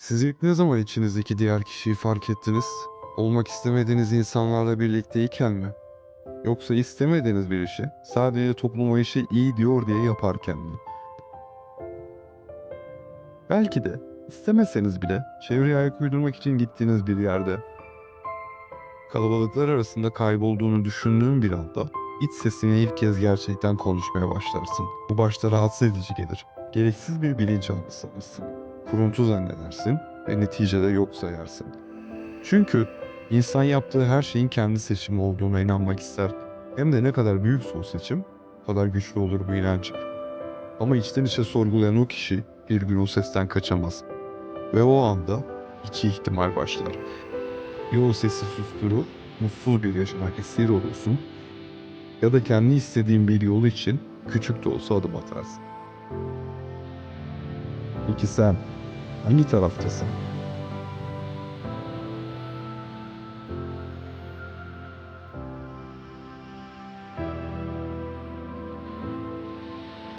Siz ilk ne zaman içinizdeki diğer kişiyi fark ettiniz? Olmak istemediğiniz insanlarla birlikteyken mi? Yoksa istemediğiniz bir işi sadece toplum o işi iyi diyor diye yaparken mi? Belki de istemeseniz bile çevreye ayak uydurmak için gittiğiniz bir yerde, kalabalıklar arasında kaybolduğunu düşündüğün bir anda iç sesine ilk kez gerçekten konuşmaya başlarsın. Bu başta rahatsız edici gelir. Gereksiz bir bilinçaltı sanırsın. Kuruntu zannedersin ve neticede yok sayarsın. Çünkü insan yaptığı her şeyin kendi seçimi olduğuna inanmak ister. Hem de ne kadar büyükse o seçim, o kadar güçlü olur bu inanç. Ama içten içe sorgulayan o kişi bir gün o sesten kaçamaz. Ve o anda iki ihtimal başlar. Ya o sesi susturur, mutsuz bir yaşama esir olursun ya da kendi istediğin bir yol için küçük de olsa adım atarsın. Peki sen hangi taraftasın?